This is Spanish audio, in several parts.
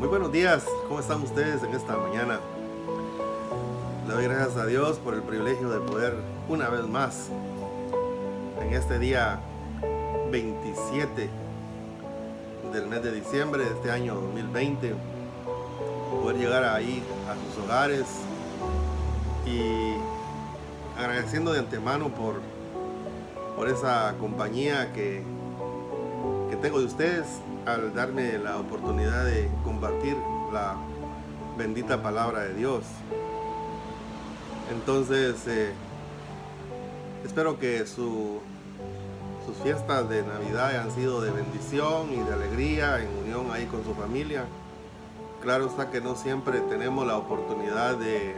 Muy buenos días, ¿cómo están ustedes en esta mañana? Le doy gracias a Dios por el privilegio de poder una vez más en este día 27 del mes de diciembre de este año 2020 poder llegar ahí a sus hogares y agradeciendo de antemano por esa compañía que tengo de ustedes al darme la oportunidad de compartir la bendita palabra de Dios. Entonces espero que sus fiestas de Navidad hayan sido de bendición y de alegría en unión ahí con su familia. Claro está que no siempre tenemos la oportunidad de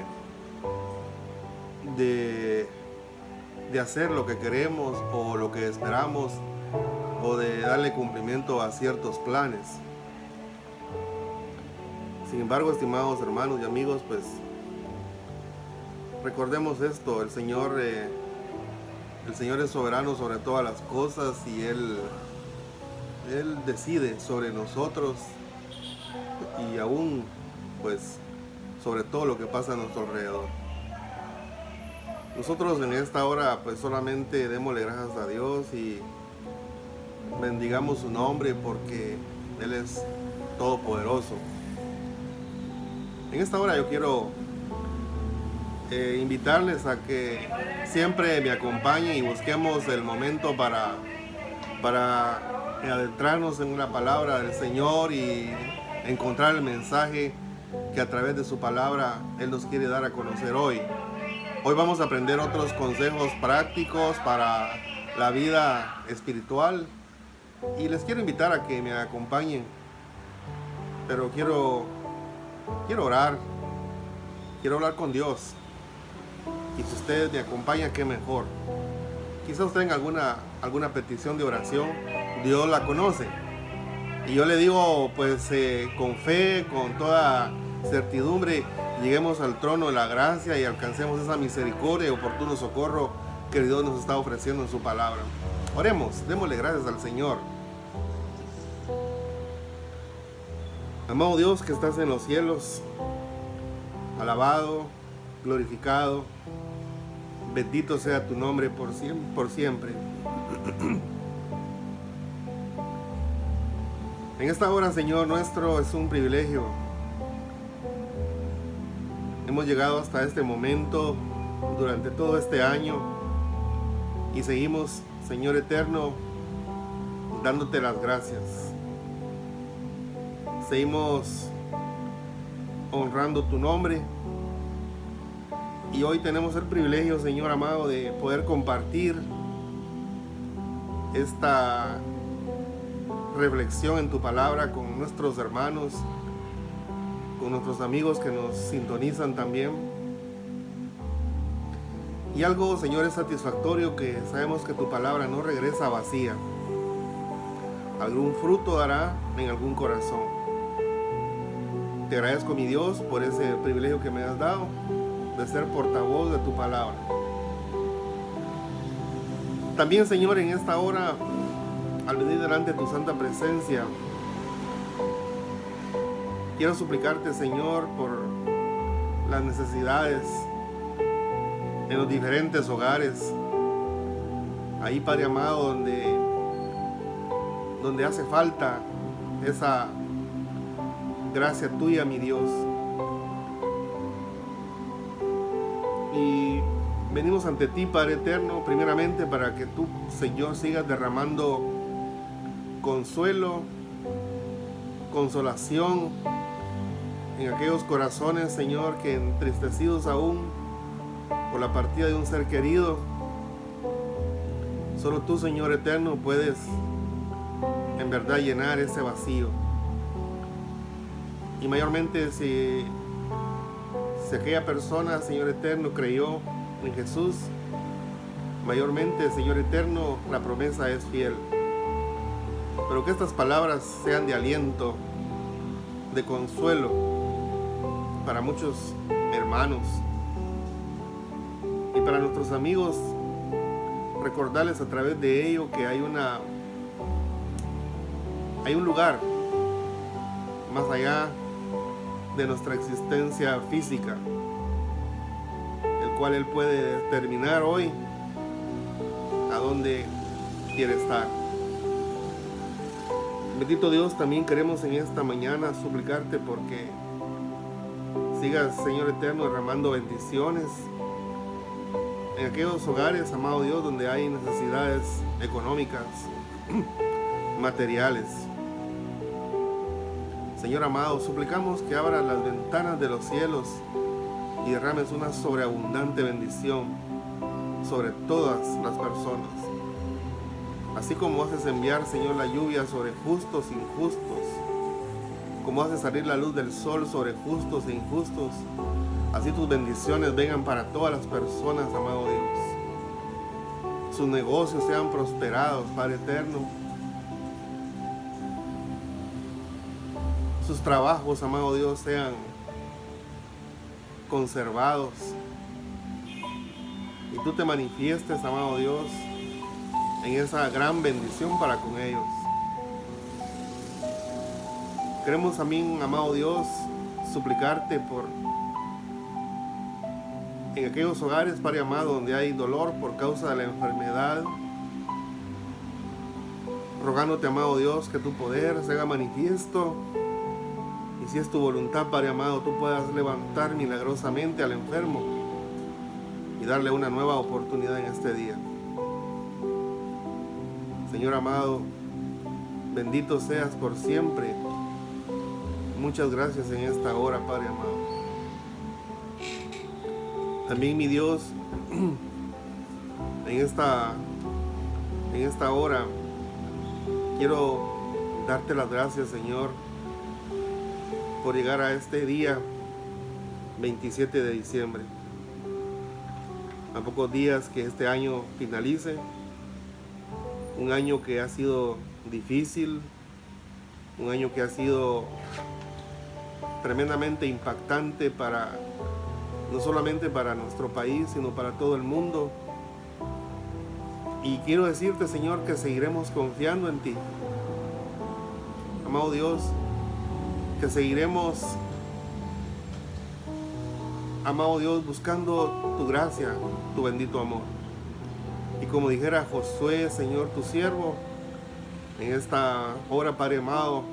hacer lo que queremos o lo que esperamos o de darle cumplimiento a ciertos planes. Sin embargo, estimados hermanos y amigos, pues recordemos esto: el Señor es soberano sobre todas las cosas y Él decide sobre nosotros y aún pues sobre todo lo que pasa a nuestro alrededor. Nosotros en esta hora pues solamente démosle gracias a Dios y bendigamos su nombre porque Él es todopoderoso. En esta hora yo quiero invitarles a que siempre me acompañen y busquemos el momento para adentrarnos en la palabra del Señor y encontrar el mensaje que a través de su palabra Él nos quiere dar a conocer hoy. Hoy vamos a aprender otros consejos prácticos para la vida espiritual y les quiero invitar a que me acompañen, pero quiero orar, quiero hablar con Dios. Y si ustedes me acompañan, qué mejor. Quizás tengan alguna petición de oración, Dios la conoce. Y yo le digo, pues con fe, con toda certidumbre, lleguemos al trono de la gracia y alcancemos esa misericordia y oportuno socorro que Dios nos está ofreciendo en su palabra. Oremos, démosle gracias al Señor. Amado Dios que estás en los cielos, alabado, glorificado, bendito sea tu nombre por siempre. En esta hora, Señor nuestro, es un privilegio. Hemos llegado hasta este momento durante todo este año y seguimos, Señor eterno, dándote las gracias. Seguimos honrando tu nombre y hoy tenemos el privilegio, Señor amado, de poder compartir esta reflexión en tu palabra con nuestros hermanos, con nuestros amigos que nos sintonizan también. Y algo, Señor, es satisfactorio, que sabemos que tu palabra no regresa vacía. Algún fruto dará en algún corazón. Te agradezco, mi Dios, por ese privilegio que me has dado de ser portavoz de tu palabra. También, Señor, en esta hora, al venir delante de tu santa presencia, quiero suplicarte, Señor, por las necesidades en los diferentes hogares. Ahí, Padre amado, donde hace falta esa gracia tuya, mi Dios. Y venimos ante ti, Padre eterno, primeramente para que tú, Señor, sigas derramando consuelo, consolación en aquellos corazones, Señor, que entristecidos aún por la partida de un ser querido, solo tú, Señor eterno, puedes en verdad llenar ese vacío. Y mayormente si aquella persona, Señor eterno, creyó en Jesús, mayormente, Señor eterno, la promesa es fiel. Pero que estas palabras sean de aliento, de consuelo para muchos hermanos y para nuestros amigos. Recordarles a través de ello que hay un lugar más allá de nuestra existencia física, el cual Él puede determinar hoy a dónde quiere estar. Bendito Dios, también queremos en esta mañana suplicarte porque sigas, Señor eterno, derramando bendiciones en aquellos hogares, amado Dios, donde hay necesidades económicas, materiales. Señor amado, suplicamos que abras las ventanas de los cielos y derrames una sobreabundante bendición sobre todas las personas. Así como haces enviar, Señor, la lluvia sobre justos e injustos, como haces salir la luz del sol sobre justos e injustos, así tus bendiciones vengan para todas las personas, amado Dios. Sus negocios sean prosperados, Padre eterno. Sus trabajos, amado Dios, sean conservados. Y tú te manifiestes, amado Dios, en esa gran bendición para con ellos. Queremos también, amado Dios, suplicarte por en aquellos hogares, Padre amado, donde hay dolor por causa de la enfermedad, rogándote, amado Dios, que tu poder se haga manifiesto, y si es tu voluntad, Padre amado, tú puedas levantar milagrosamente al enfermo y darle una nueva oportunidad en este día. Señor amado, bendito seas por siempre. Muchas gracias en esta hora, Padre amado. También, mi Dios, en esta hora quiero darte las gracias, Señor, por llegar a este día 27 de diciembre. A pocos días que este año finalice, un año que ha sido difícil, un año que ha sido tremendamente impactante no solamente para nuestro país, sino para todo el mundo. Y quiero decirte, Señor, que seguiremos confiando en ti. Amado Dios, que seguiremos, amado Dios, buscando tu gracia, tu bendito amor. Y como dijera Josué, Señor, tu siervo, en esta hora, Padre amado,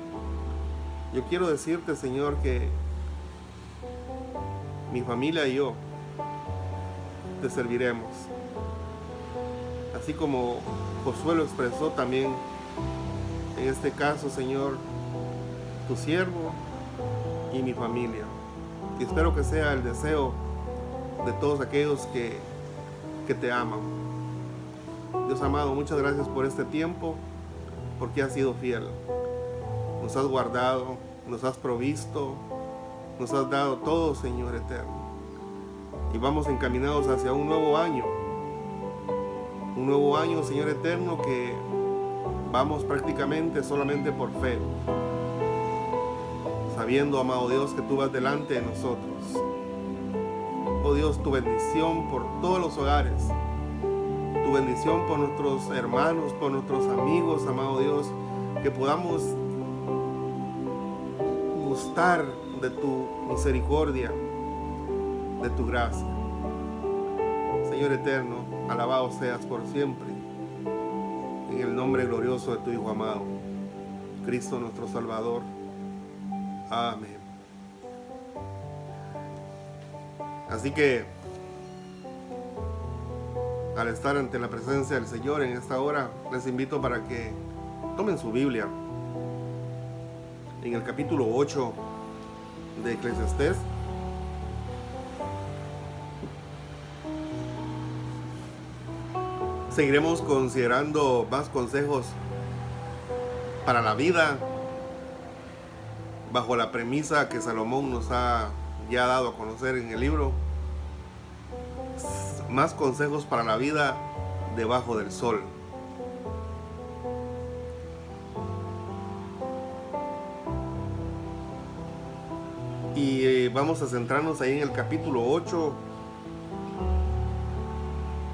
yo quiero decirte, Señor, que mi familia y yo te serviremos. Así como Josué lo expresó también, en este caso, Señor, tu siervo y mi familia. Y espero que sea el deseo de todos aquellos que te aman. Dios amado, muchas gracias por este tiempo, porque has sido fiel. Nos has guardado, nos has provisto, nos has dado todo, Señor eterno. Y vamos encaminados hacia un nuevo año. Un nuevo año, Señor eterno, que vamos prácticamente solamente por fe. Sabiendo, amado Dios, que tú vas delante de nosotros. Oh Dios, tu bendición por todos los hogares. Tu bendición por nuestros hermanos, por nuestros amigos, amado Dios. Que podamos gustar de tu misericordia, de tu gracia. Señor eterno, alabado seas por siempre, en el nombre glorioso de tu Hijo amado, Cristo nuestro Salvador. Amén. Así que, al estar ante la presencia del Señor en esta hora, les invito para que tomen su Biblia en el capítulo 8 de Eclesiastés. Seguiremos considerando más consejos para la vida, bajo la premisa que Salomón nos ha ya dado a conocer en el libro. Más consejos para la vida debajo del sol. Y vamos a centrarnos ahí en el capítulo 8,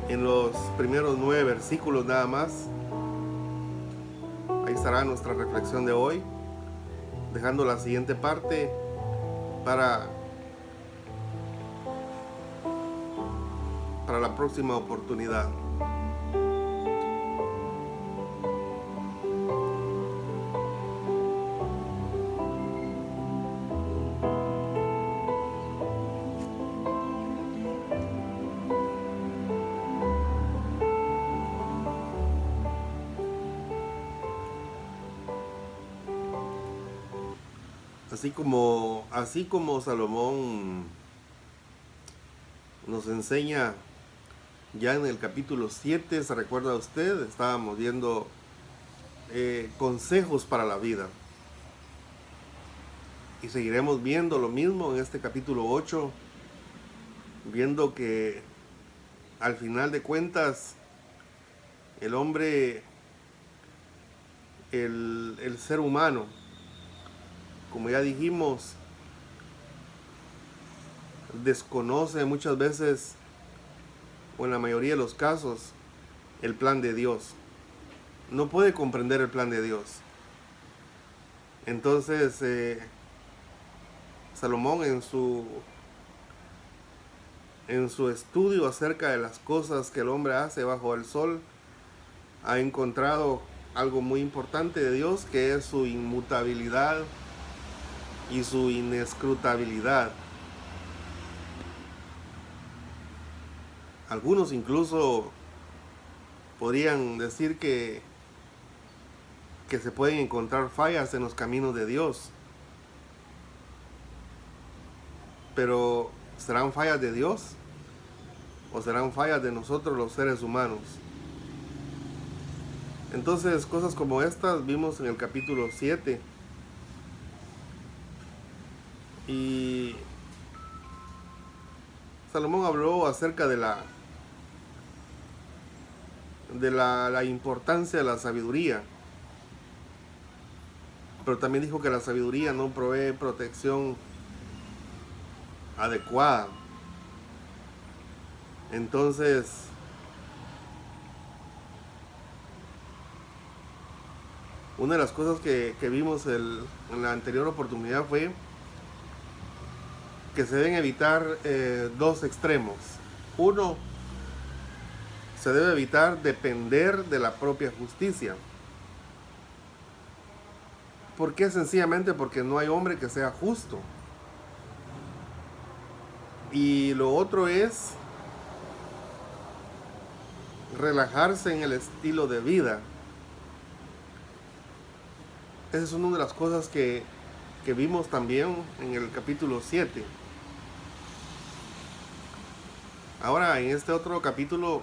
en los primeros 9 versículos nada más. Ahí estará nuestra reflexión de hoy, dejando la siguiente parte para la próxima oportunidad. Así como Salomón nos enseña ya en el capítulo 7, ¿se recuerda usted? Estábamos viendo consejos para la vida. Y seguiremos viendo lo mismo en este capítulo 8, viendo que al final de cuentas el hombre, el ser humano, como ya dijimos, desconoce muchas veces, o en la mayoría de los casos, el plan de Dios. No puede comprender el plan de Dios. Entonces, Salomón en su estudio acerca de las cosas que el hombre hace bajo el sol, ha encontrado algo muy importante de Dios, que es su inmutabilidad y su inescrutabilidad. Algunos incluso podrían decir que se pueden encontrar fallas en los caminos de Dios. Pero ¿serán fallas de Dios? ¿O serán fallas de nosotros los seres humanos? Entonces, cosas como estas vimos en el capítulo 7. Y Salomón habló acerca de la importancia de la sabiduría. Pero también dijo que la sabiduría no provee protección adecuada. Entonces, una de las cosas que vimos en la anterior oportunidad fue que se deben evitar dos extremos. Uno, se debe evitar depender de la propia justicia. ¿Por qué? Sencillamente porque no hay hombre que sea justo. Y lo otro es relajarse en el estilo de vida. Esa es una de las cosas que vimos también en el capítulo 7. Ahora, en este otro capítulo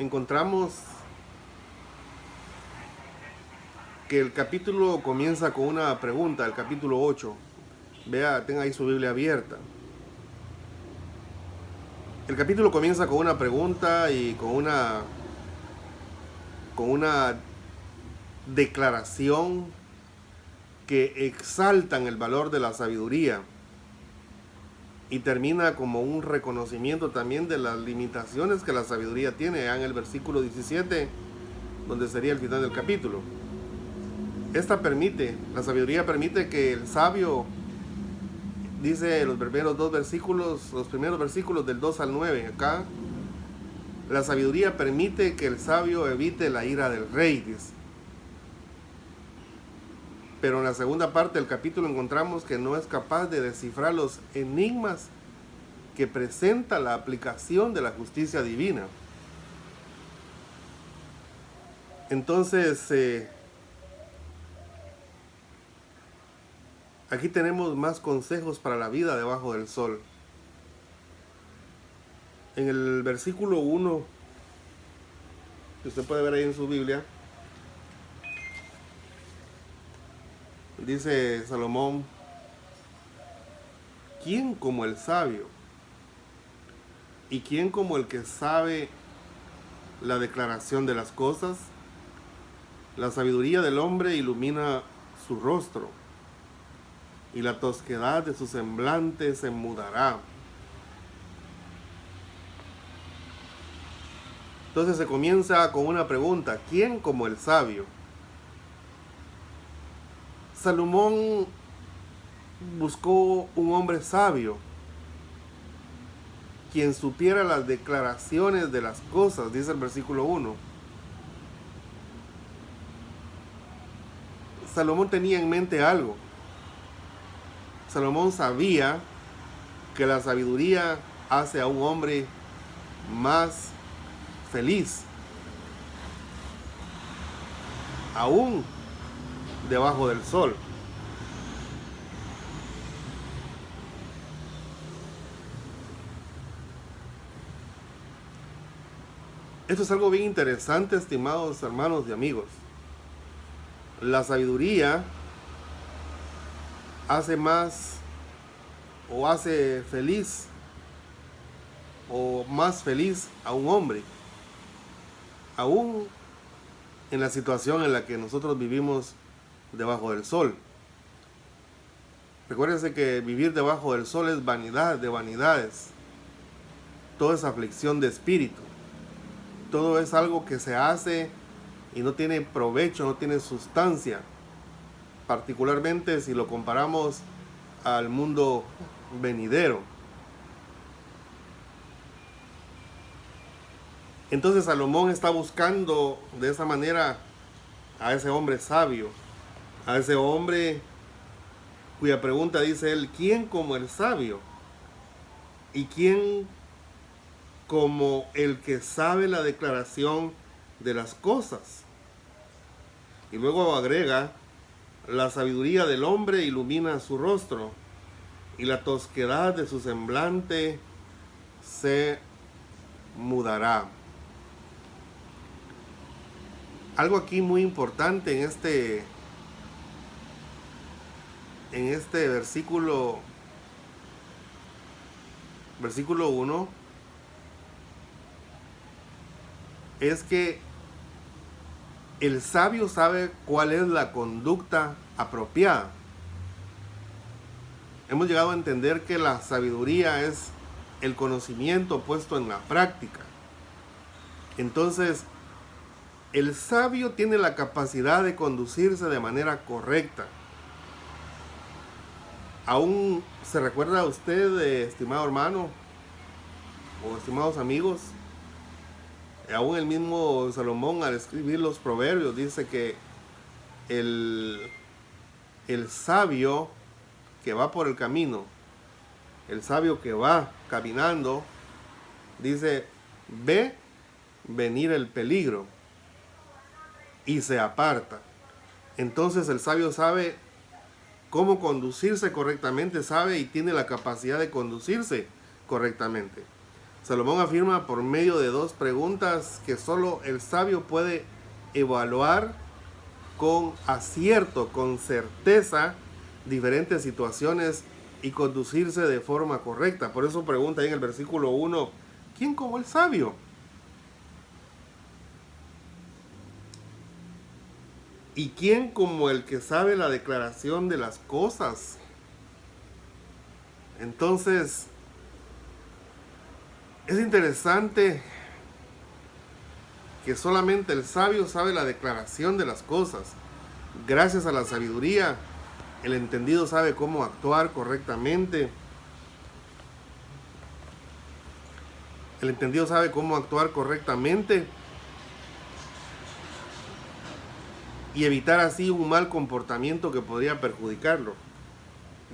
encontramos que el capítulo comienza con una pregunta, el capítulo 8. Vea, tenga ahí su Biblia abierta. El capítulo comienza con una pregunta y con una declaración que exaltan el valor de la sabiduría, y termina como un reconocimiento también de las limitaciones que la sabiduría tiene, en el versículo 17, donde sería el final del capítulo. La sabiduría permite que el sabio, dice los primeros versículos del 2 al 9, acá, la sabiduría permite que el sabio evite la ira del rey, dice. Pero en la segunda parte del capítulo encontramos que no es capaz de descifrar los enigmas que presenta la aplicación de la justicia divina. Entonces, aquí tenemos más consejos para la vida debajo del sol. En el versículo 1, que usted puede ver ahí en su Biblia, dice Salomón: ¿quién como el sabio? ¿Y quién como el que sabe la declaración de las cosas? La sabiduría del hombre ilumina su rostro, y la tosquedad de su semblante se mudará. Entonces se comienza con una pregunta: ¿quién como el sabio? Salomón buscó un hombre sabio, quien supiera las declaraciones de las cosas, dice el versículo 1. Salomón tenía en mente algo. Salomón sabía que la sabiduría hace a un hombre más feliz, aún debajo del sol. Esto es algo bien interesante, estimados hermanos y amigos. La sabiduría hace más o hace feliz o más feliz a un hombre, aún en la situación en la que nosotros vivimos debajo del sol. Recuérdense que vivir debajo del sol es vanidad de vanidades. Todo es aflicción de espíritu. Todo es algo que se hace y no tiene provecho, no tiene sustancia. Particularmente si lo comparamos al mundo venidero. Entonces Salomón está buscando de esa manera a ese hombre sabio, a ese hombre cuya pregunta dice él: ¿quién como el sabio? ¿Y quién como el que sabe la declaración de las cosas? Y luego agrega: la sabiduría del hombre ilumina su rostro, y la tosquedad de su semblante se mudará. Algo aquí muy importante en este versículo 1 es que el sabio sabe cuál es la conducta apropiada. Hemos llegado a entender que la sabiduría es el conocimiento puesto en la práctica. Entonces, el sabio tiene la capacidad de conducirse de manera correcta. ¿Aún se recuerda a usted, estimado hermano o estimados amigos? Aún el mismo Salomón, al escribir los proverbios, dice que el sabio que va por el camino, el sabio que va caminando, dice: ve venir el peligro y se aparta. Entonces el sabio sabe cómo conducirse correctamente, sabe y tiene la capacidad de conducirse correctamente. Salomón afirma por medio de 2 preguntas que solo el sabio puede evaluar con acierto, con certeza, diferentes situaciones y conducirse de forma correcta. Por eso pregunta ahí en el versículo 1: ¿quién como el sabio? ¿Y quién como el que sabe la declaración de las cosas? Entonces, es interesante que solamente el sabio sabe la declaración de las cosas. Gracias a la sabiduría, el entendido sabe cómo actuar correctamente. El entendido sabe cómo actuar correctamente y evitar así un mal comportamiento que podría perjudicarlo.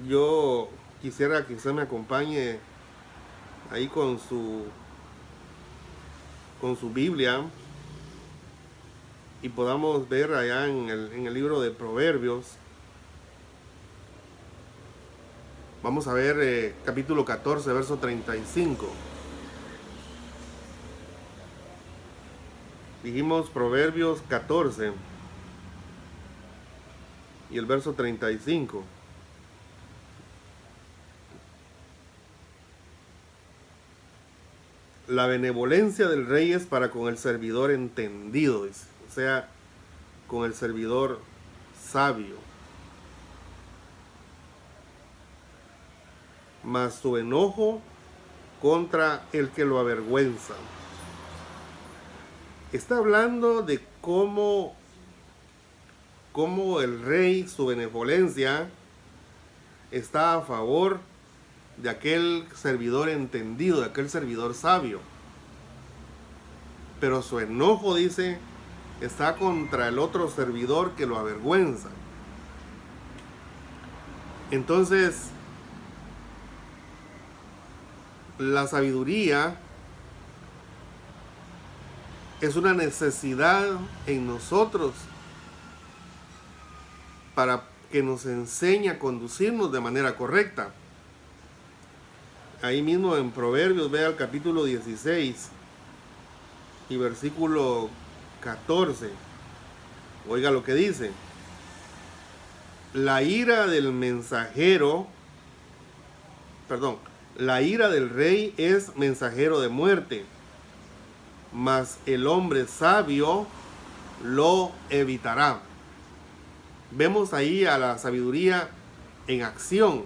Yo quisiera que usted me acompañe ahí con su Biblia y podamos ver allá en el libro de Proverbios. Vamos a ver capítulo 14, verso 35. Dijimos Proverbios 14 y el verso 35. La benevolencia del rey es para con el servidor entendido, o sea, con el servidor sabio. Mas su enojo contra el que lo avergüenza. Está hablando de cómo el rey, su benevolencia, está a favor de aquel servidor entendido, de aquel servidor sabio. Pero su enojo, dice, está contra el otro servidor que lo avergüenza. Entonces, la sabiduría es una necesidad en nosotros para que nos enseñe a conducirnos de manera correcta. Ahí mismo en Proverbios, vea el capítulo 16 y versículo 14. Oiga lo que dice. La ira del rey es mensajero de muerte, mas el hombre sabio lo evitará. Vemos ahí a la sabiduría en acción,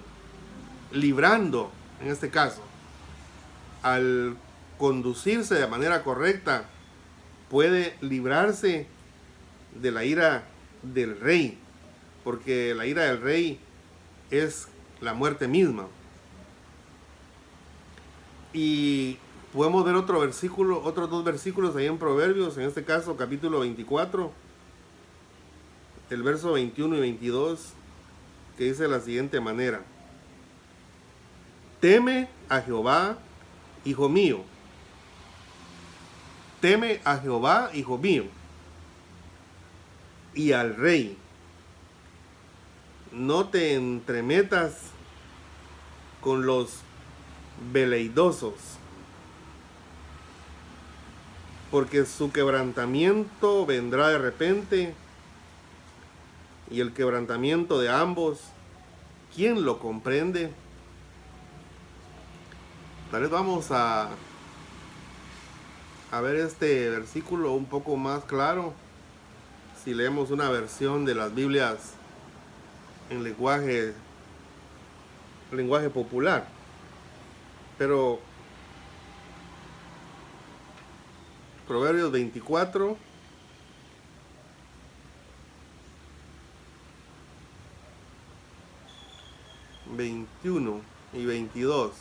librando, en este caso, al conducirse de manera correcta, puede librarse de la ira del rey, porque la ira del rey es la muerte misma. Y podemos ver otros dos versículos ahí en Proverbios, en este caso capítulo 24, el verso 21 y 22, que dice de la siguiente manera: teme a Jehová, hijo mío. Teme a Jehová, hijo mío, y al rey. No te entremetas con los veleidosos, porque su quebrantamiento vendrá de repente, y el quebrantamiento de ambos, ¿quién lo comprende? Tal vez vamos a ver este versículo un poco más claro si leemos una versión de las Biblias en lenguaje popular. Pero Proverbios 24, ...21 y 22...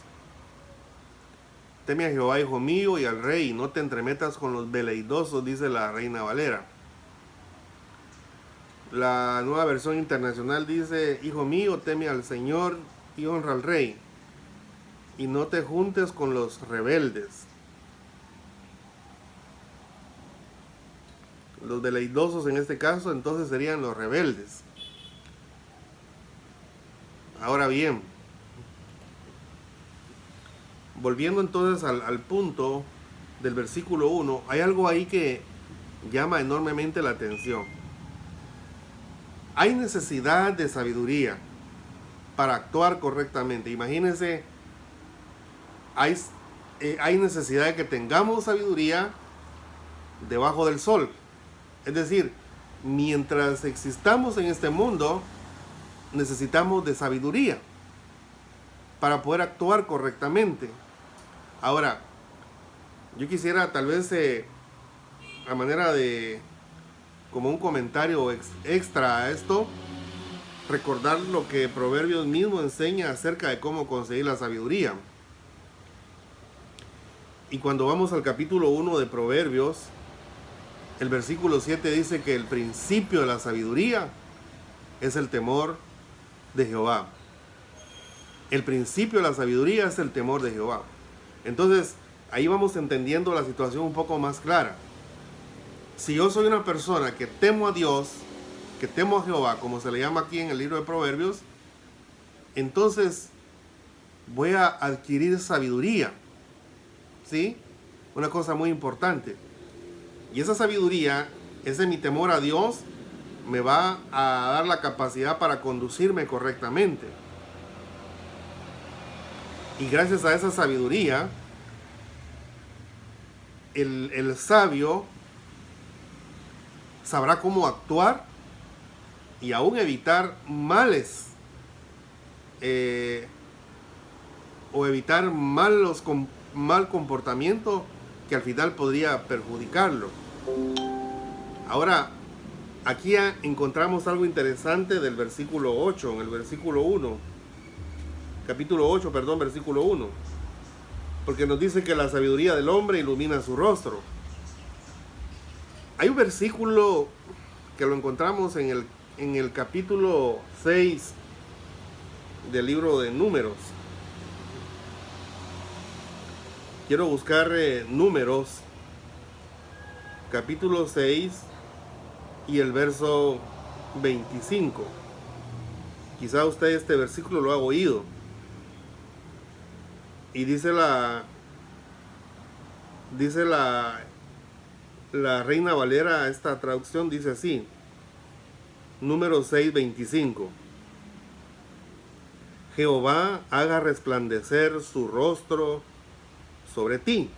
Teme a Jehová, hijo mío, y al rey, no te entremetas con los veleidosos, dice la Reina Valera. La Nueva Versión Internacional dice: hijo mío, teme al Señor y honra al rey, y no te juntes con los rebeldes. Los veleidosos en este caso entonces serían los rebeldes. Ahora bien, volviendo entonces al punto del versículo 1, hay algo ahí que llama enormemente la atención. Hay necesidad de sabiduría para actuar correctamente. Imagínense, hay necesidad de que tengamos sabiduría debajo del sol. Es decir, mientras existamos en este mundo, necesitamos de sabiduría para poder actuar correctamente. Ahora, yo quisiera tal vez a manera de como un comentario extra a esto, recordar lo que Proverbios mismo enseña acerca de cómo conseguir la sabiduría. Y cuando vamos al capítulo 1 de Proverbios, el versículo 7 dice que el principio de la sabiduría es el temor de Jehová. El principio de la sabiduría es el temor de Jehová. Entonces, ahí vamos entendiendo la situación un poco más clara. Si yo soy una persona que temo a Dios, que temo a Jehová, como se le llama aquí en el libro de Proverbios, entonces voy a adquirir sabiduría. ¿Sí? Una cosa muy importante. Y esa sabiduría, ese mi temor a Dios, me va a dar la capacidad para conducirme correctamente. Y gracias a esa sabiduría, el sabio sabrá cómo actuar y aún evitar males o evitar mal comportamiento que al final podría perjudicarlo. Ahora, aquí encontramos algo interesante del versículo 8, en el versículo 1. capítulo 8, perdón, versículo 1. Porque nos dice que la sabiduría del hombre ilumina su rostro. Hay un versículo que lo encontramos en el capítulo 6 del libro de Números. Quiero buscar Números, capítulo 6 y el verso 25. Quizá usted este versículo lo ha oído. Y dice la Reina Valera, esta traducción dice así, Números 6, 25. Jehová haga resplandecer su rostro sobre ti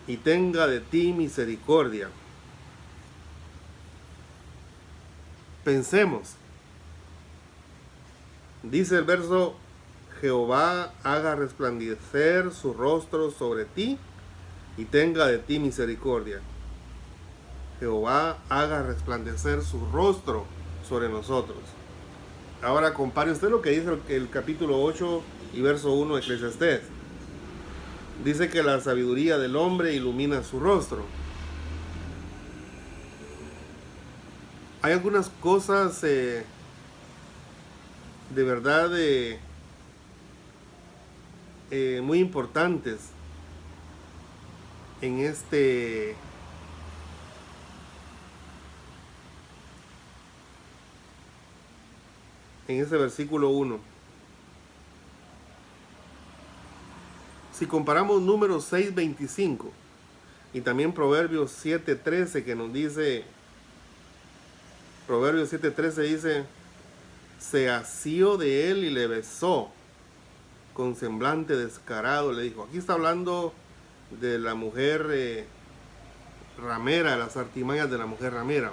y tenga de ti misericordia. Pensemos. Dice el verso, Jehová haga resplandecer su rostro sobre ti y tenga de ti misericordia. Jehová haga resplandecer su rostro sobre nosotros. Ahora compare usted lo que dice el capítulo 8 y verso 1 de Eclesiastés. Dice que la sabiduría del hombre ilumina su rostro. Hay algunas cosas de verdad muy importantes en ese versículo 1. Si comparamos Números 6:25 y también Proverbios 7:13, que nos dice, Proverbios 7:13 dice, se asió de él y le besó, con semblante descarado le dijo. Aquí está hablando de la mujer ramera, las artimañas de la mujer ramera.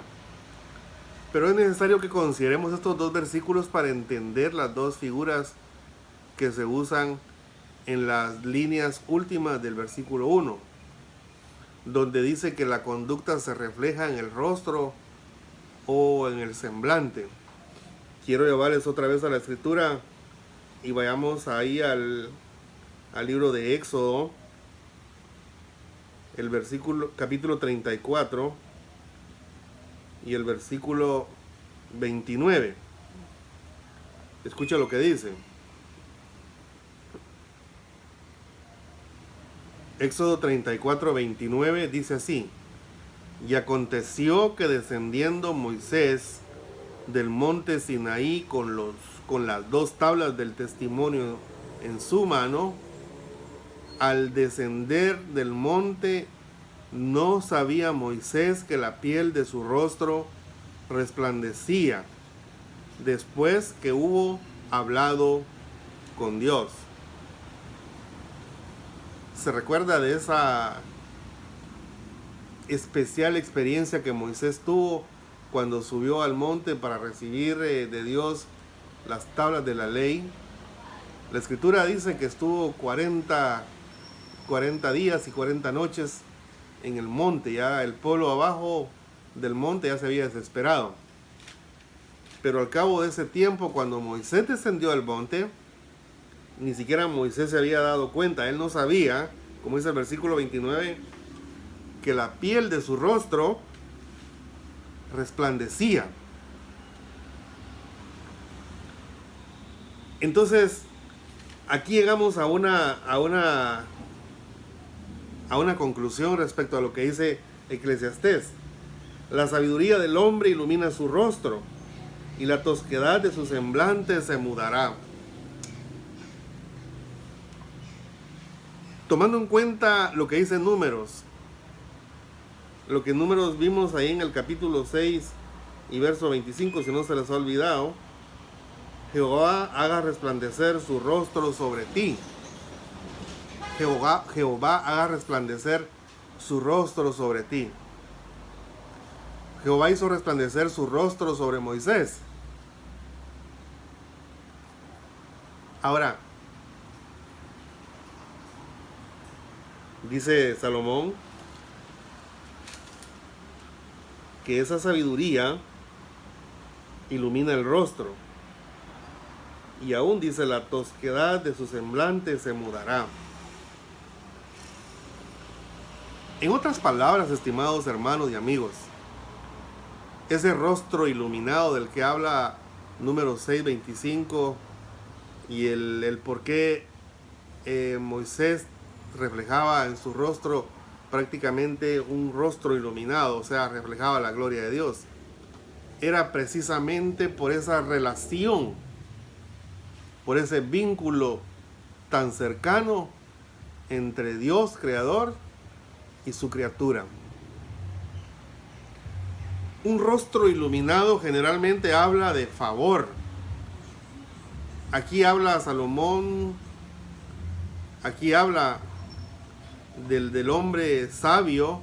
Pero es necesario que consideremos estos dos versículos para entender las dos figuras que se usan en las líneas últimas del versículo 1, donde dice que la conducta se refleja en el rostro o en el semblante. Quiero llevarles otra vez a la escritura y vayamos ahí al libro de Éxodo, el capítulo 34 y el versículo 29. Escucha lo que dice. Éxodo 34, 29 dice así: y aconteció que descendiendo Moisés del monte Sinaí con las dos tablas del testimonio en su mano, al descender del monte no sabía Moisés que la piel de su rostro resplandecía después que hubo hablado con Dios. Se recuerda de esa especial experiencia que Moisés tuvo cuando subió al monte para recibir de Dios las tablas de la ley. La escritura dice que estuvo 40 días y 40 noches en el monte. Ya el pueblo abajo del monte ya se había desesperado. Pero al cabo de ese tiempo, cuando Moisés descendió al monte, ni siquiera Moisés se había dado cuenta. Él no sabía, como dice el versículo 29, que la piel de su rostro resplandecía. Entonces, aquí llegamos a una conclusión respecto a lo que dice Eclesiastés. La sabiduría del hombre ilumina su rostro, y la tosquedad de su semblante se mudará. Tomando en cuenta lo que dice Números, lo que Números vimos ahí en el capítulo 6 y verso 25, si no se les ha olvidado, Jehová haga resplandecer su rostro sobre ti. Jehová haga resplandecer su rostro sobre ti. Jehová hizo resplandecer su rostro sobre Moisés. Ahora, dice Salomón que esa sabiduría ilumina el rostro. y aún dice la tosquedad de su semblante se mudará. En otras palabras, estimados hermanos y amigos, ese rostro iluminado del que habla número 6:25 y el por qué Moisés reflejaba en su rostro prácticamente un rostro iluminado, o sea, reflejaba la gloria de Dios, era precisamente por esa relación, por ese vínculo tan cercano entre Dios creador y su criatura. Un rostro iluminado generalmente habla de favor. Aquí habla Salomón, aquí habla del hombre sabio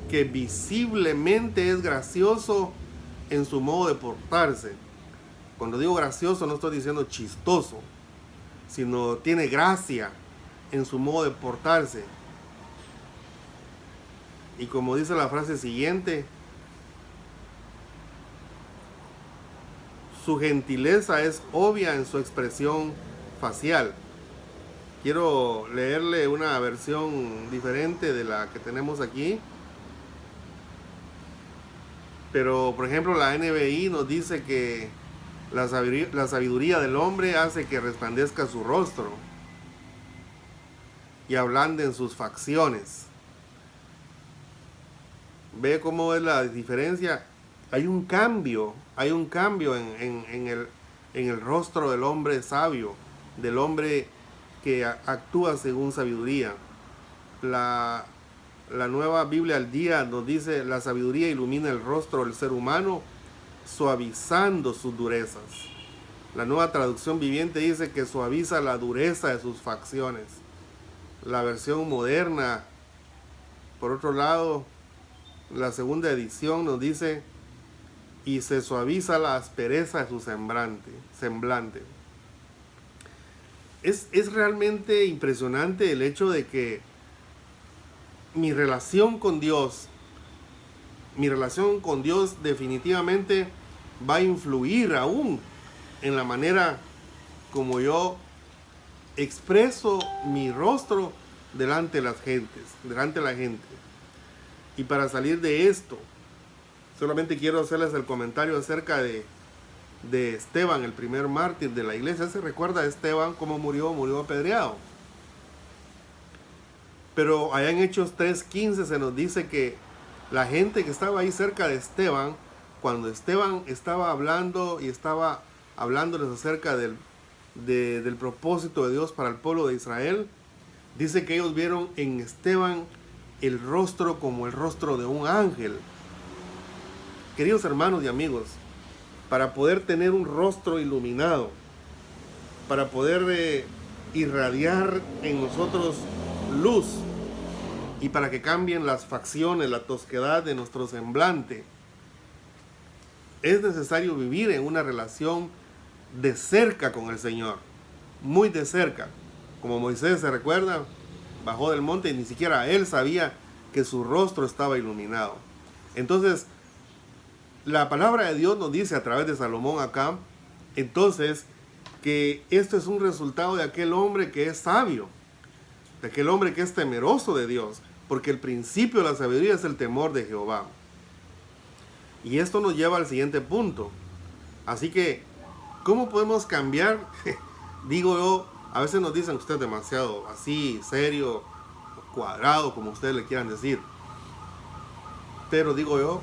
que visiblemente es gracioso en su modo de portarse. Cuando digo gracioso no estoy diciendo chistoso, sino tiene gracia en su modo de portarse. Y como dice la frase siguiente, su gentileza es obvia en su expresión facial. Quiero leerle una versión diferente de la que tenemos aquí. Pero, por ejemplo, la NBI nos dice que la sabiduría del hombre hace que resplandezca su rostro y ablanden sus facciones. ¿Ve cómo es la diferencia? Hay un cambio en el rostro del hombre sabio, del hombre que actúa según sabiduría. La Nueva Biblia al Día nos dice: la sabiduría ilumina el rostro del ser humano, suavizando sus durezas. La Nueva Traducción Viviente dice que suaviza la dureza de sus facciones. La versión moderna, por otro lado, la segunda edición nos dice: y se suaviza la aspereza de su semblante. Es realmente impresionante el hecho de que mi relación con Dios definitivamente va a influir aún en la manera como yo expreso mi rostro delante de la gente. Y para salir de esto, solamente quiero hacerles el comentario acerca de Esteban, el primer mártir de la iglesia. ¿Se recuerda de Esteban cómo murió? Murió apedreado. Pero allá en Hechos 3:15 se nos dice que la gente que estaba ahí cerca de Esteban, cuando Esteban estaba hablando y estaba hablándoles acerca del propósito de Dios para el pueblo de Israel, dice que ellos vieron en Esteban el rostro como el rostro de un ángel. Queridos hermanos y amigos, para poder tener un rostro iluminado, para poder irradiar en nosotros luz y para que cambien las facciones, la tosquedad de nuestro semblante, es necesario vivir en una relación de cerca con el Señor, muy de cerca. Como Moisés, se recuerda, bajó del monte y ni siquiera él sabía que su rostro estaba iluminado. Entonces, la palabra de Dios nos dice a través de Salomón acá, entonces, que esto es un resultado de aquel hombre que es sabio, de aquel hombre que es temeroso de Dios, porque el principio de la sabiduría es el temor de Jehová. Y esto nos lleva al siguiente punto. Así que, ¿cómo podemos cambiar? Digo yo, a veces nos dicen: usted es demasiado así, serio, cuadrado, como ustedes le quieran decir. Pero digo yo,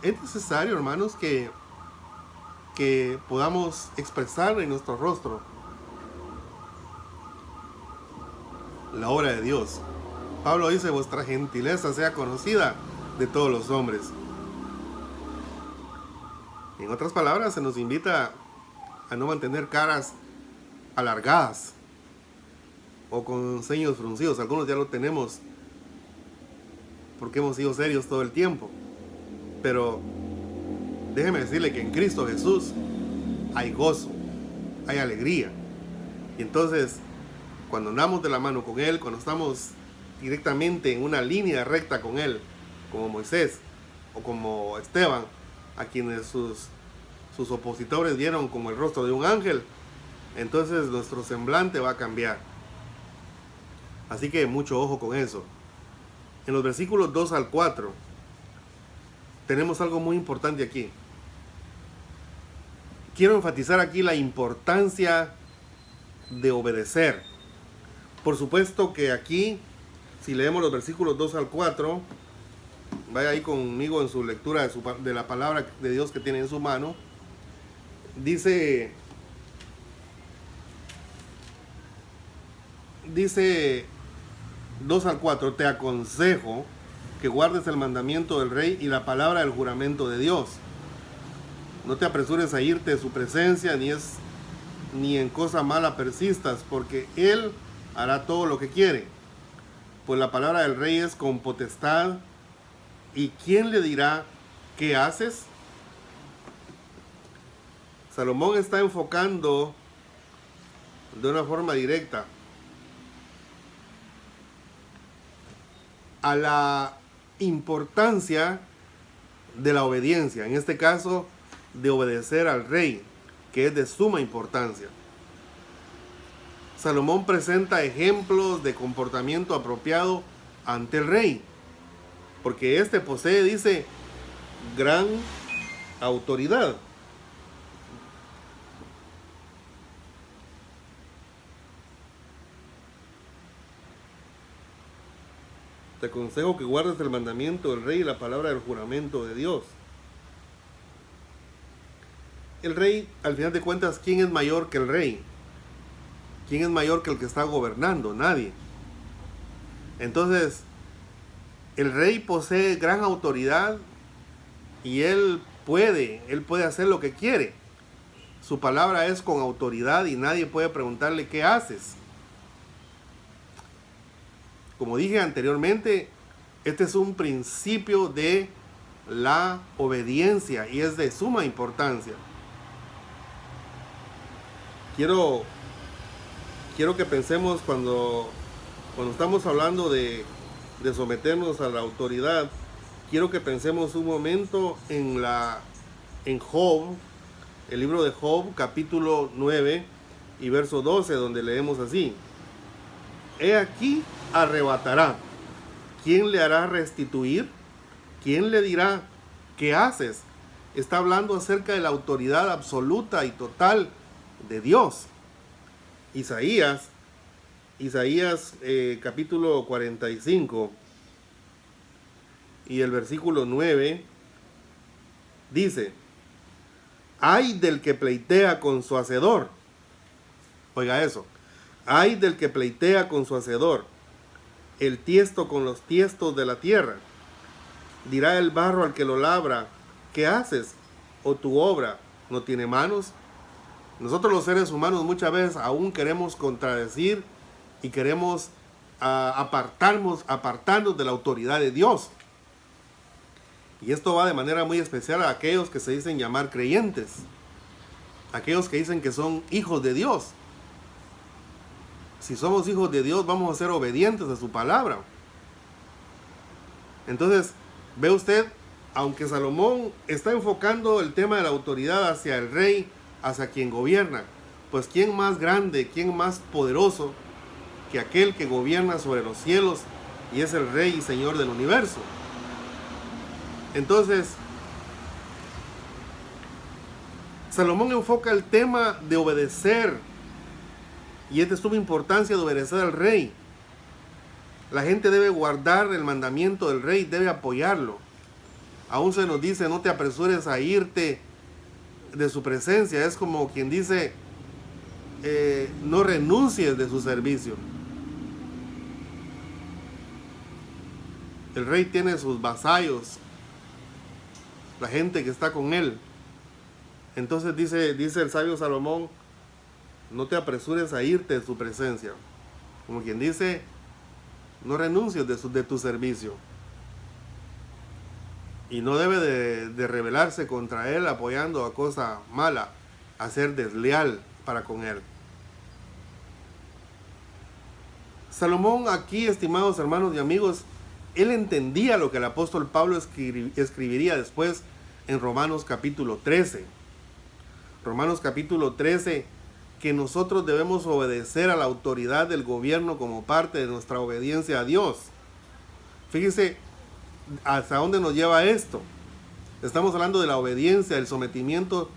es necesario, hermanos, que podamos expresar en nuestro rostro la obra de Dios. Pablo dice: vuestra gentileza sea conocida de todos los hombres. En otras palabras, se nos invita a no mantener caras alargadas o con ceños fruncidos. Algunos ya lo tenemos porque hemos sido serios todo el tiempo. Pero déjeme decirle que en Cristo Jesús hay gozo, hay alegría. Y entonces, cuando andamos de la mano con Él, cuando estamos directamente en una línea recta con Él, como Moisés o como Esteban, a quienes sus sus opositores vieron como el rostro de un ángel, entonces nuestro semblante va a cambiar. Así que mucho ojo con eso. En los versículos 2 al 4 tenemos algo muy importante aquí. Quiero enfatizar aquí la importancia de obedecer. Por supuesto que aquí, si leemos los versículos 2 al 4, vaya ahí conmigo en su lectura de la palabra de Dios que tiene en su mano. Dice 2 al 4, te aconsejo que guardes el mandamiento del rey y la palabra del juramento de Dios. No te apresures a irte de su presencia, ni en cosa mala persistas, porque él hará todo lo que quiere. Pues la palabra del rey es con potestad, ¿y quién le dirá qué haces? Salomón está enfocando de una forma directa a la importancia de la obediencia, en este caso de obedecer al rey, que es de suma importancia. Salomón presenta ejemplos de comportamiento apropiado ante el rey, porque éste posee, dice, gran autoridad. Te aconsejo que guardes el mandamiento del rey y la palabra del juramento de Dios. El rey, al final de cuentas, ¿quién es mayor que el rey? ¿Quién es mayor que el que está gobernando? Nadie. Entonces, el rey posee gran autoridad y él puede hacer lo que quiere. Su palabra es con autoridad y nadie puede preguntarle qué haces. Como dije anteriormente, este es un principio de la obediencia y es de suma importancia. Quiero que pensemos cuando estamos hablando de someternos a la autoridad, quiero que pensemos un momento en Job, el libro de Job, capítulo 9 y verso 12, donde leemos así: He aquí arrebatará. ¿Quién le hará restituir? ¿Quién le dirá qué haces? Está hablando acerca de la autoridad absoluta y total de Dios. Isaías capítulo 45 y el versículo 9 dice: Ay del que pleitea con su hacedor. Oiga eso. Ay del que pleitea con su hacedor, el tiesto con los tiestos de la tierra. Dirá el barro al que lo labra: ¿qué haces? ¿O tu obra no tiene manos? Nosotros los seres humanos muchas veces aún queremos contradecir y queremos apartarnos de la autoridad de Dios. Y esto va de manera muy especial a aquellos que se dicen llamar creyentes, aquellos que dicen que son hijos de Dios. Si somos hijos de Dios, vamos a ser obedientes a su palabra. Entonces, ve usted, aunque Salomón está enfocando el tema de la autoridad hacia el rey, hacia quien gobierna, pues ¿quién más grande, quién más poderoso que aquel que gobierna sobre los cielos y es el rey y señor del universo? Entonces, Salomón enfoca el tema de obedecer, y es de suma importancia de obedecer al rey. La gente debe guardar el mandamiento del rey, debe apoyarlo. Aún se nos dice: no te apresures a irte de su presencia. Es como quien dice: no renuncies de su servicio. El rey tiene sus vasallos, la gente que está con él. Entonces dice el sabio Salomón: no te apresures a irte de su presencia. Como quien dice, no renuncies de tu servicio. Y no debe de rebelarse contra él apoyando a cosa mala, a ser desleal para con él. Salomón aquí, estimados hermanos y amigos, él entendía lo que el apóstol Pablo escribiría después en Romanos capítulo 13. Romanos capítulo 13, que nosotros debemos obedecer a la autoridad del gobierno como parte de nuestra obediencia a Dios. Fíjese hasta dónde nos lleva esto. Estamos hablando de la obediencia, del sometimiento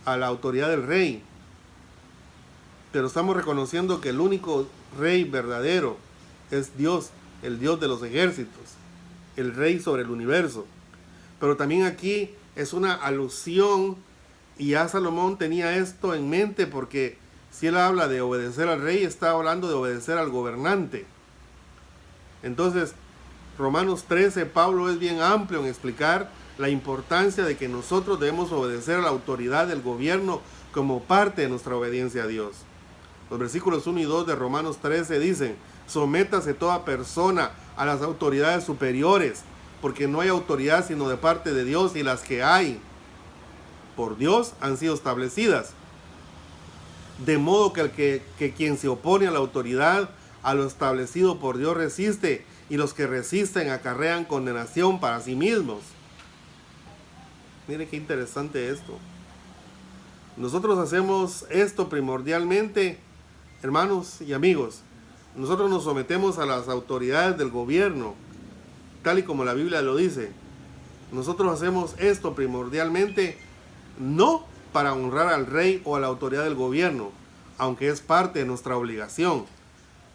a la autoridad del rey. Pero estamos reconociendo que el único rey verdadero es Dios, el Dios de los ejércitos, el rey sobre el universo. Pero también aquí es una alusión, y ya Salomón tenía esto en mente, porque si él habla de obedecer al rey, está hablando de obedecer al gobernante. Entonces, Romanos 13, Pablo es bien amplio en explicar la importancia de que nosotros debemos obedecer a la autoridad del gobierno como parte de nuestra obediencia a Dios. Los versículos 1 y 2 de Romanos 13 dicen: sométase toda persona a las autoridades superiores, porque no hay autoridad sino de parte de Dios, y las que hay por Dios han sido establecidas. De modo que quien se opone a la autoridad, a lo establecido por Dios, resiste, y los que resisten acarrean condenación para sí mismos. Mire qué interesante esto. Nosotros hacemos esto primordialmente, hermanos y amigos. Nosotros nos sometemos a las autoridades del gobierno, tal y como la Biblia lo dice. Nosotros hacemos esto primordialmente no para honrar al rey o a la autoridad del gobierno, aunque es parte de nuestra obligación.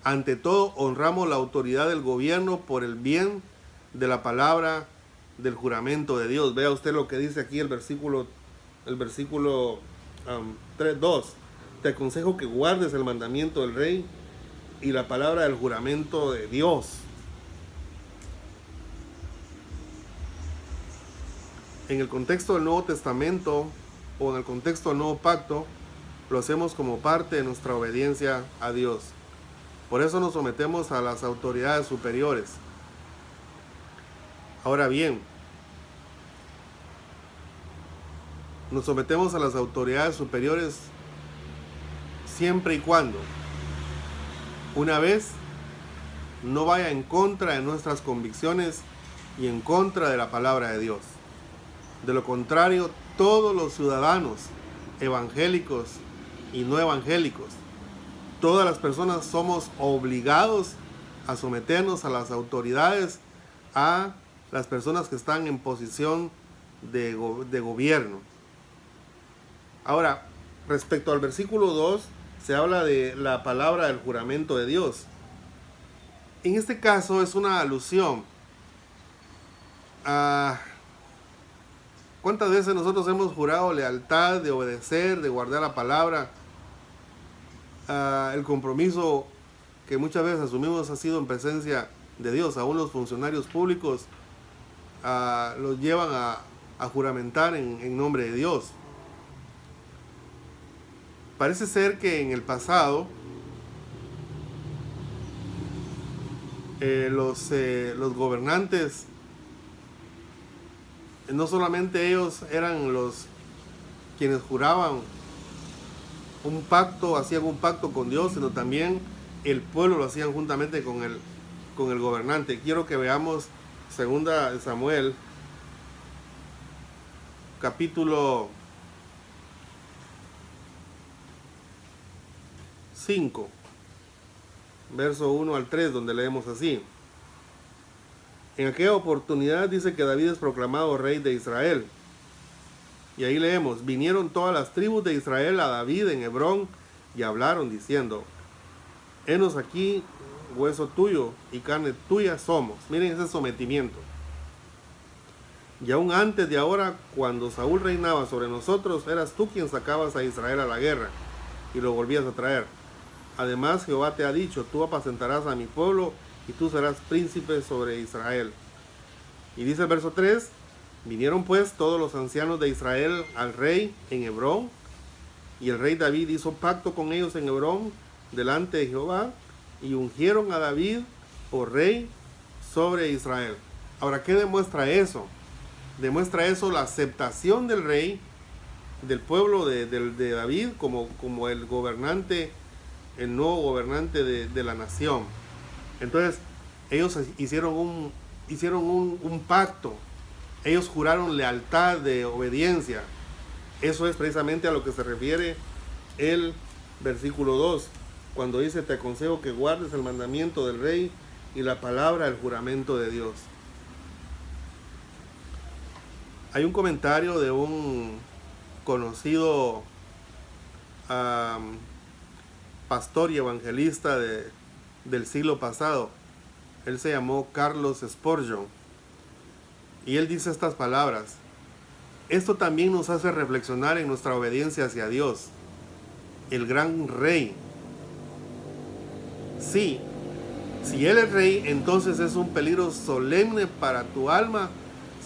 Ante todo, honramos la autoridad del gobierno por el bien de la palabra del juramento de Dios. Vea usted lo que dice aquí el versículo 3:2. Te aconsejo que guardes el mandamiento del rey y la palabra del juramento de Dios. En el contexto del Nuevo Testamento o en el contexto del Nuevo Pacto, lo hacemos como parte de nuestra obediencia a Dios. Por eso nos sometemos a las autoridades superiores. Ahora bien, nos sometemos a las autoridades superiores siempre y cuando, una vez, no vaya en contra de nuestras convicciones y en contra de la palabra de Dios. De lo contrario, todos los ciudadanos evangélicos y no evangélicos, todas las personas somos obligados a someternos a las autoridades, a las personas que están en posición de gobierno. Ahora, respecto al versículo 2, se habla de la palabra del juramento de Dios. En este caso es una alusión a cuántas veces nosotros hemos jurado lealtad, de obedecer, de guardar la palabra. El compromiso que muchas veces asumimos ha sido en presencia de Dios. Aún los funcionarios públicos los llevan a juramentar en nombre de Dios. Parece ser que en el pasado los gobernantes, no solamente ellos eran los quienes juraban un pacto, hacían un pacto con Dios, sino también el pueblo lo hacían juntamente con el gobernante. Quiero que veamos 2 Samuel, capítulo 5, verso 1 al 3, donde leemos así: en aquella oportunidad dice que David es proclamado rey de Israel. Y ahí leemos: vinieron todas las tribus de Israel a David en Hebrón y hablaron diciendo: henos aquí, hueso tuyo y carne tuya somos. Miren ese sometimiento. Y aún antes de ahora, cuando Saúl reinaba sobre nosotros, eras tú quien sacabas a Israel a la guerra y lo volvías a traer. Además, Jehová te ha dicho: tú apacentarás a mi pueblo y tú serás príncipe sobre Israel. Y dice el verso 3: vinieron pues todos los ancianos de Israel al rey en Hebrón, y el rey David hizo pacto con ellos en Hebrón delante de Jehová, y ungieron a David por rey sobre Israel. Ahora, ¿qué demuestra eso? Demuestra eso la aceptación del rey, del pueblo de David como el gobernante, el nuevo gobernante de la nación. Entonces, ellos hicieron un pacto. Ellos juraron lealtad, de obediencia. Eso es precisamente a lo que se refiere el versículo 2, cuando dice: te aconsejo que guardes el mandamiento del rey y la palabra del juramento de Dios. Hay un comentario de un conocido pastor y evangelista del siglo pasado. Él se llamó Carlos Spurgeon, y él dice estas palabras: esto también nos hace reflexionar en nuestra obediencia hacia Dios, el gran rey. Sí, si Él es rey, entonces es un peligro solemne para tu alma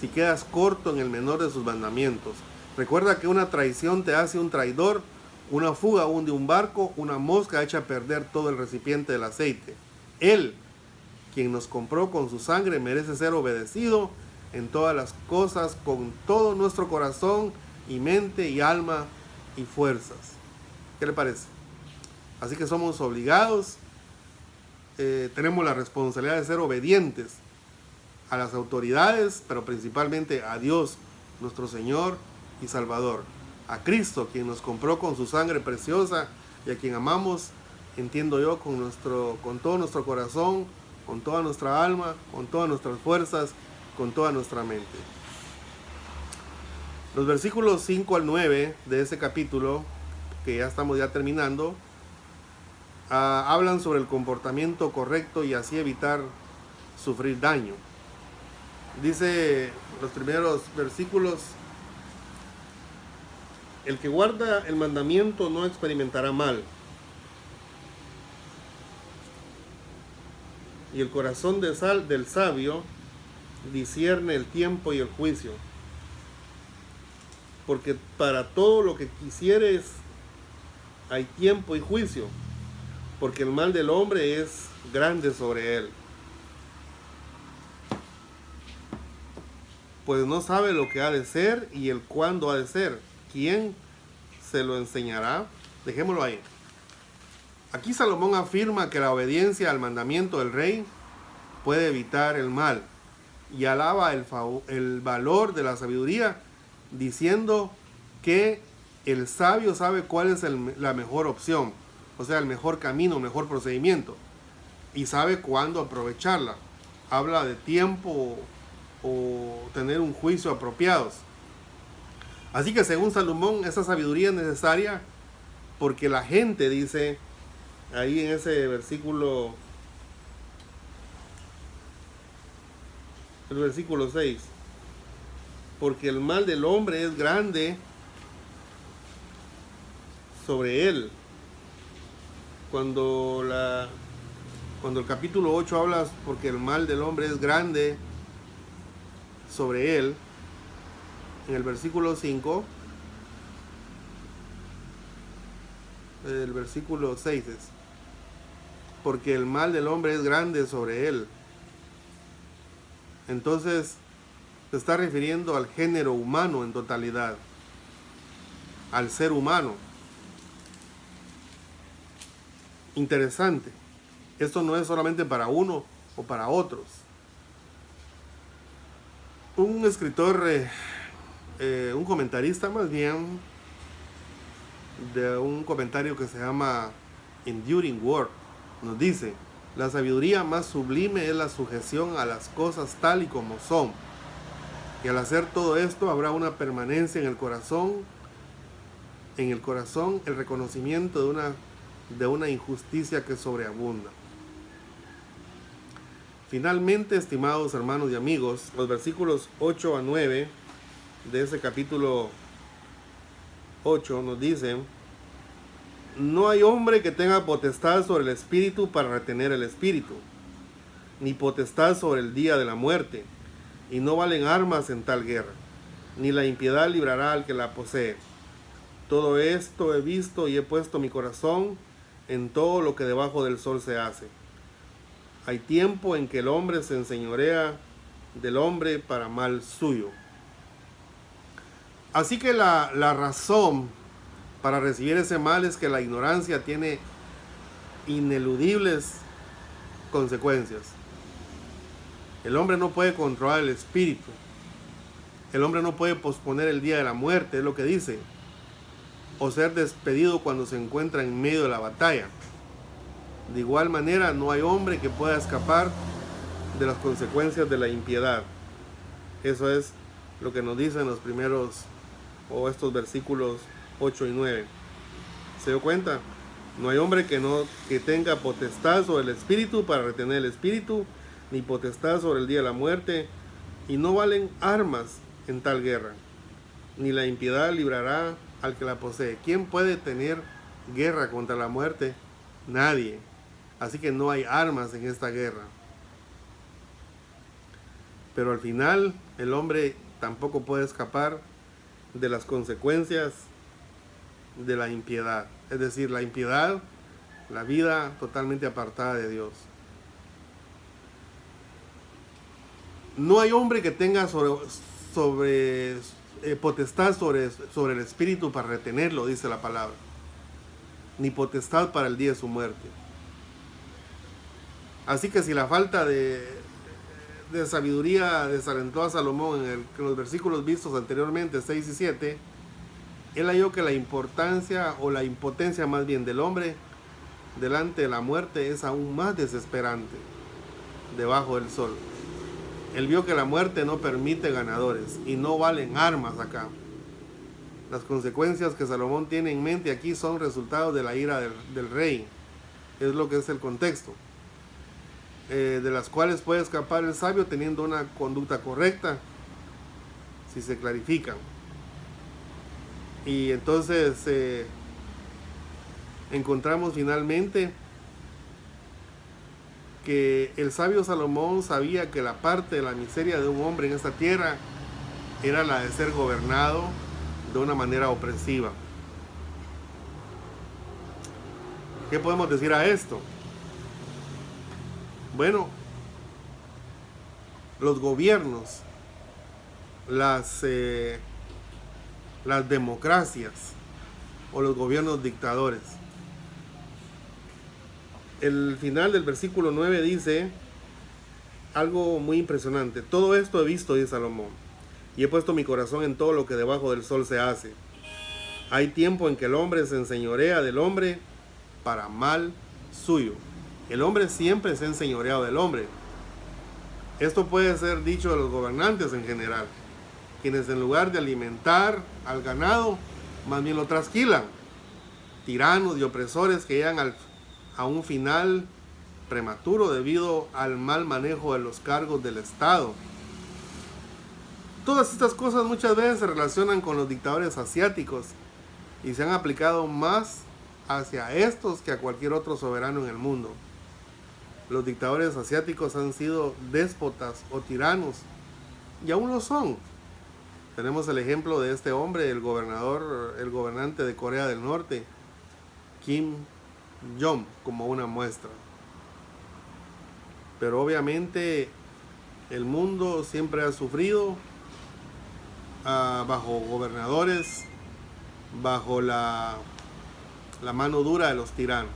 si quedas corto en el menor de sus mandamientos. Recuerda que una traición te hace un traidor, una fuga hunde un barco, una mosca echa a perder todo el recipiente del aceite. Él, quien nos compró con su sangre, merece ser obedecido en todas las cosas con todo nuestro corazón y mente y alma y fuerzas. ¿Qué le parece? Así que somos obligados, tenemos la responsabilidad de ser obedientes a las autoridades, pero principalmente a Dios, nuestro Señor y Salvador, a Cristo, quien nos compró con su sangre preciosa y a quien amamos, entiendo yo, con todo nuestro corazón, con toda nuestra alma, con todas nuestras fuerzas, con toda nuestra mente. Los versículos 5 al 9 de ese capítulo, que ya estamos terminando, hablan sobre el comportamiento correcto y así evitar sufrir daño. Dice los primeros versículos: el que guarda el mandamiento no experimentará mal, y el corazón del sabio discierne el tiempo y el juicio, porque para todo lo que quisieres hay tiempo y juicio, porque el mal del hombre es grande sobre él, pues no sabe lo que ha de ser y el cuándo ha de ser. ¿Quién se lo enseñará? Dejémoslo ahí. Aquí Salomón afirma que la obediencia al mandamiento del rey puede evitar el mal, y alaba el valor de la sabiduría, diciendo que el sabio sabe cuál es la mejor opción, o sea, el mejor camino, el mejor procedimiento, y sabe cuándo aprovecharla. Habla de tiempo o tener un juicio apropiados. Así que según Salomón, esa sabiduría es necesaria porque la gente, dice ahí en ese versículo, el versículo 6, porque el mal del hombre es grande sobre él. Cuando el capítulo 8 habla porque el mal del hombre es grande sobre él, en el versículo 5, el versículo 6 es: porque el mal del hombre es grande sobre él. Entonces se está refiriendo al género humano en totalidad, al ser humano. Interesante. Esto no es solamente para uno o para otros. Un escritor, un comentarista más bien, de un comentario que se llama Enduring Word, nos dice: la sabiduría más sublime es la sujeción a las cosas tal y como son, y al hacer todo esto habrá una permanencia en el corazón, el reconocimiento de una injusticia que sobreabunda. Finalmente, estimados hermanos y amigos, los versículos 8 a 9 de ese capítulo 8 nos dicen: no hay hombre que tenga potestad sobre el espíritu para retener el espíritu, ni potestad sobre el día de la muerte, y no valen armas en tal guerra, ni la impiedad librará al que la posee. Todo esto he visto y he puesto mi corazón en todo lo que debajo del sol se hace. Hay tiempo en que el hombre se enseñorea del hombre para mal suyo. Así que la razón para recibir ese mal es que la ignorancia tiene ineludibles consecuencias. El hombre no puede controlar el espíritu. El hombre no puede posponer el día de la muerte, es lo que dice. o ser despedido cuando se encuentra en medio de la batalla. De igual manera, no hay hombre que pueda escapar de las consecuencias de la impiedad. Eso es lo que nos dicen los primeros, o estos versículos 8 y 9. ¿Se dio cuenta? No hay hombre que tenga potestad sobre el espíritu para retener el espíritu, ni potestad sobre el día de la muerte, y no valen armas en tal guerra, ni la impiedad librará al que la posee. ¿Quién puede tener guerra contra la muerte? Nadie. Así que no hay armas en esta guerra. Pero al final el hombre tampoco puede escapar de las consecuencias de la impiedad. Es decir, la impiedad, la vida totalmente apartada de Dios. No hay hombre que tenga potestad sobre el espíritu para retenerlo, dice la palabra, ni potestad para el día de su muerte. Así que si la falta de sabiduría desalentó a Salomón en los versículos vistos anteriormente, 6 y 7, él halló que la importancia o la impotencia más bien del hombre delante de la muerte es aún más desesperante debajo del sol. Él vio que la muerte no permite ganadores y no valen armas acá. Las consecuencias que Salomón tiene en mente aquí son resultados de la ira del rey. Es lo que es el contexto. De las cuales puede escapar el sabio teniendo una conducta correcta, si se clarifican. Y entonces encontramos finalmente que el sabio Salomón sabía que la parte de la miseria de un hombre en esta tierra era la de ser gobernado de una manera opresiva. ¿Qué podemos decir a esto? Bueno, los gobiernos, las democracias o los gobiernos dictadores. El final del versículo 9 dice algo muy impresionante. Todo esto he visto, dice Salomón, y he puesto mi corazón en todo lo que debajo del sol se hace. Hay tiempo en que el hombre se enseñorea del hombre para mal suyo. El hombre siempre se ha enseñoreado del hombre. Esto puede ser dicho de los gobernantes en general, quienes en lugar de alimentar al ganado, más bien lo trasquilan. Tiranos y opresores que llegan a un final prematuro debido al mal manejo de los cargos del Estado. Todas estas cosas muchas veces se relacionan con los dictadores asiáticos y se han aplicado más hacia estos que a cualquier otro soberano en el mundo. Los dictadores asiáticos han sido déspotas o tiranos y aún lo son. Tenemos el ejemplo de este hombre, el gobernante de Corea del Norte, Kim Jong, como una muestra. Pero obviamente el mundo siempre ha sufrido bajo gobernadores, bajo la mano dura de los tiranos.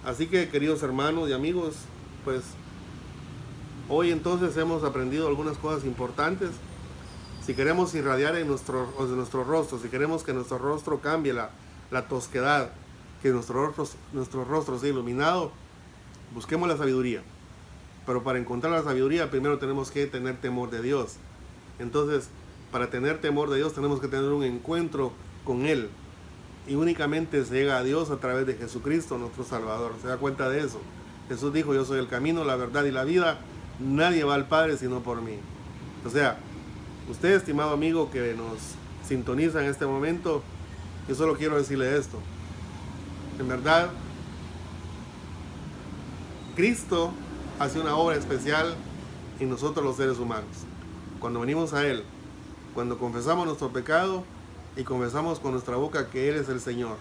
Así que, queridos hermanos y amigos, pues hoy entonces hemos aprendido algunas cosas importantes. Si queremos irradiar en nuestro rostro, si queremos que nuestro rostro cambie la tosquedad, que nuestro rostro sea iluminado, busquemos la sabiduría. Pero para encontrar la sabiduría primero tenemos que tener temor de Dios. Entonces, para tener temor de Dios tenemos que tener un encuentro con Él. Y únicamente se llega a Dios a través de Jesucristo, nuestro Salvador. ¿Se da cuenta de eso? Jesús dijo: yo soy el camino, la verdad y la vida. Nadie va al Padre sino por mí. O sea, usted, estimado amigo que nos sintoniza en este momento, yo solo quiero decirle esto. En verdad, Cristo hace una obra especial en nosotros los seres humanos. Cuando venimos a Él, cuando confesamos nuestro pecado y confesamos con nuestra boca que Él es el Señor.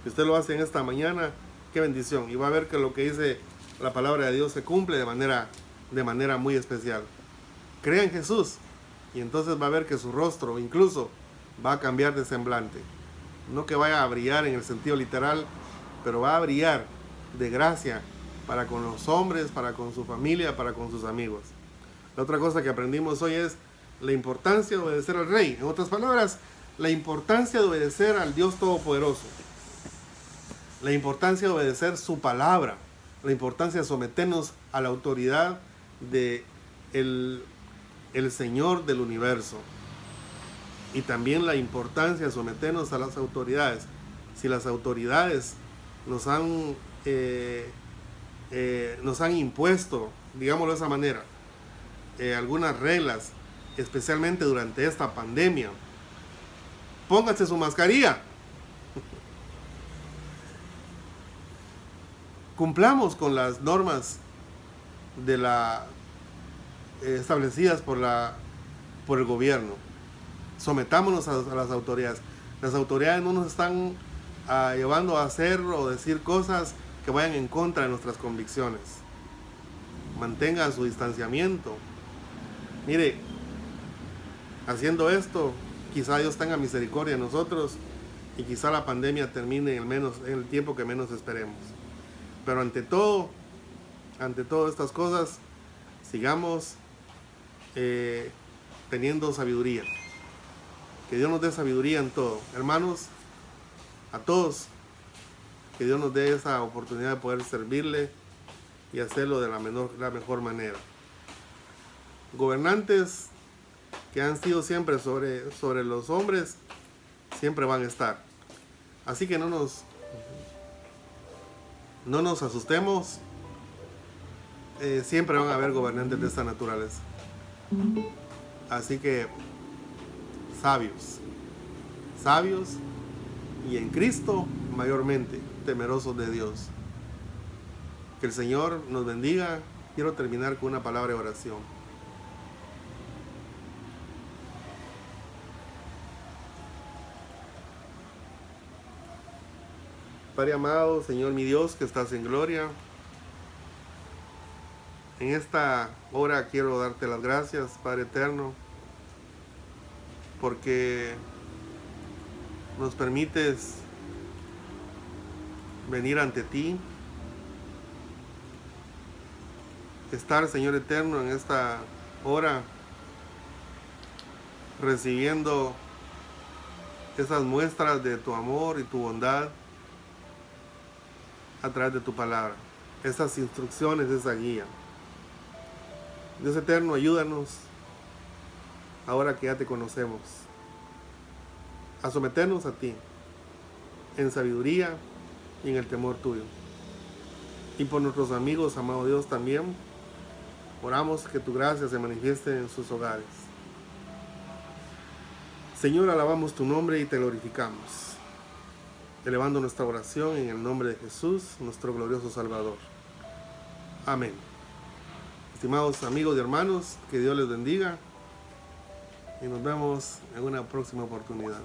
Si usted lo hace en esta mañana, qué bendición. Y va a ver que lo que dice la palabra de Dios se cumple de manera muy especial. Crea en Jesús y entonces va a ver que su rostro incluso va a cambiar de semblante. No que vaya a brillar en el sentido literal, pero va a brillar de gracia para con los hombres, para con su familia, para con sus amigos. La otra cosa que aprendimos hoy es la importancia de obedecer al rey. En otras palabras, la importancia de obedecer al Dios Todopoderoso, la importancia de obedecer su palabra, la importancia de someternos a la autoridad de el Señor del universo, y también la importancia de someternos a las autoridades. Si las autoridades nos han impuesto, digámoslo de esa manera, algunas reglas, especialmente durante esta pandemia, pónganse su mascarilla. Cumplamos con las normas establecidas por el gobierno. Sometámonos a las autoridades. Las autoridades no nos están llevando a hacer o decir cosas que vayan en contra de nuestras convicciones. Mantengan su distanciamiento. Mire, haciendo esto, quizá Dios tenga misericordia de nosotros y quizá la pandemia termine en el tiempo que menos esperemos. Pero ante todo estas cosas, sigamos teniendo sabiduría. Que Dios nos dé sabiduría en todo. Hermanos, a todos, que Dios nos dé esa oportunidad de poder servirle y hacerlo de la mejor manera. Gobernantes que han sido siempre sobre los hombres, siempre van a estar. Así que no nos asustemos. Siempre van a haber gobernantes de esta naturaleza. Así que sabios y en Cristo mayormente temerosos de Dios. Que el Señor nos bendiga. Quiero terminar con una palabra de oración. Padre amado, Señor mi Dios, que estás en gloria, en esta hora quiero darte las gracias, Padre eterno, porque nos permites venir ante ti, estar, Señor eterno, en esta hora recibiendo esas muestras de tu amor y tu bondad a través de tu palabra, esas instrucciones, esa guía. Dios eterno, ayúdanos, ahora que ya te conocemos, a someternos a ti en sabiduría y en el temor tuyo. Y por nuestros amigos, amado Dios, también oramos que tu gracia se manifieste en sus hogares. Señor, alabamos tu nombre y te glorificamos, elevando nuestra oración en el nombre de Jesús, nuestro glorioso Salvador. Amén. Estimados amigos y hermanos, que Dios les bendiga y nos vemos en una próxima oportunidad.